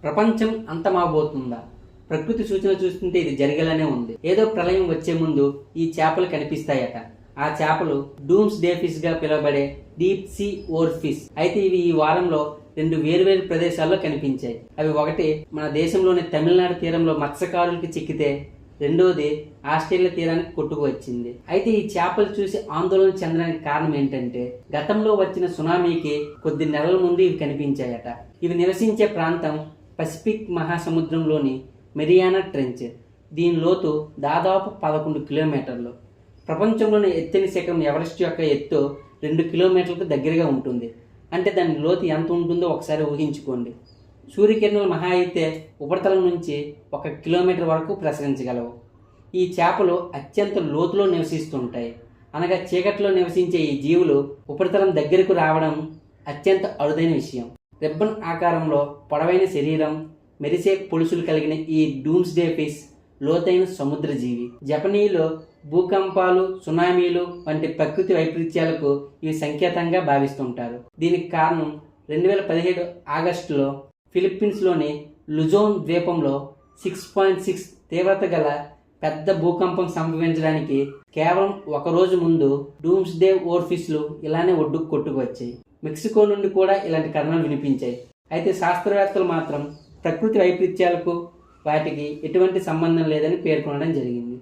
ప్రపంచం అంతమాబోతుందా? ప్రకృతి సూచన చూస్తుంటే ఇది జరిగేలానే ఉంది. ఏదో ప్రళయం వచ్చే ముందు ఈ చేపలు కనిపిస్తాయట. ఆ చేపలు డూమ్స్ డే ఫిష్ గా పిలువబడే డీప్ సీ ఓర్ ఫిష్. అయితే ఇవి ఈ వారంలో రెండు వేర్వేరు ప్రదేశాల్లో కనిపించాయి. అవి ఒకటి మన దేశంలోని తమిళనాడు తీరంలో మత్స్యకారులకి చిక్కితే, రెండోది ఆస్ట్రేలియా తీరానికి కొట్టుకు వచ్చింది. అయితే ఈ చేపలు చూసి ఆందోళన చెందడానికి కారణం ఏంటంటే, గతంలో వచ్చిన సునామీకి కొద్ది నెలల ముందు ఇవి కనిపించాయట. ఇవి నివసించే ప్రాంతం పసిఫిక్ మహాసముద్రంలోని మెరియానా ట్రెంచ్. దీని లోతు దాదాపు 11 కిలోమీటర్లు. ప్రపంచంలోని ఎత్తైన శిఖరం ఎవరెస్ట్ యొక్క ఎత్తు 2 కిలోమీటర్లకు దగ్గరగా ఉంటుంది. అంటే దాని లోతు ఎంత ఉంటుందో ఒకసారి ఊహించుకోండి. సూర్యకిరణాలు మహా అయితే ఉపరితలం నుంచి 1 కిలోమీటర్ వరకు ప్రసరించగలవు. ఈ చేపలు అత్యంత లోతులో నివసిస్తుంటాయి. అనగా చీకట్లో నివసించే ఈ జీవులు ఉపరితలం దగ్గరకు రావడం అత్యంత అరుదైన విషయం. రిబ్బన్ ఆకారంలో పొడవైన శరీరం, మెరిసే పొలుసులు కలిగిన ఈ డూమ్స్ డే ఫిష్ లోతైన సముద్ర జీవి. జపనీయులు భూకంపాలు, సునామీలు వంటి ప్రకృతి వైపరీత్యాలకు ఇవి సంకేతంగా భావిస్తుంటారు. దీనికి కారణం 2017 ఆగస్టులో ఫిలిప్పీన్స్లోని లుజోన్ ద్వీపంలో 6.6 తీవ్రత గల పెద్ద భూకంపం సంభవించడానికి కేవలం ఒక రోజు ముందు డూమ్స్ డే ఓర్ ఫిష్లు ఇలానే ఒడ్డుకు కొట్టుకు వచ్చాయి. మెక్సికో నుండి కూడా ఇలాంటి కథనాలు వినిపించాయి. అయితే శాస్త్రవేత్తలు మాత్రం ప్రకృతి వైపరీత్యాలకు వాటికి ఎటువంటి సంబంధం లేదని పేర్కొనడం జరిగింది.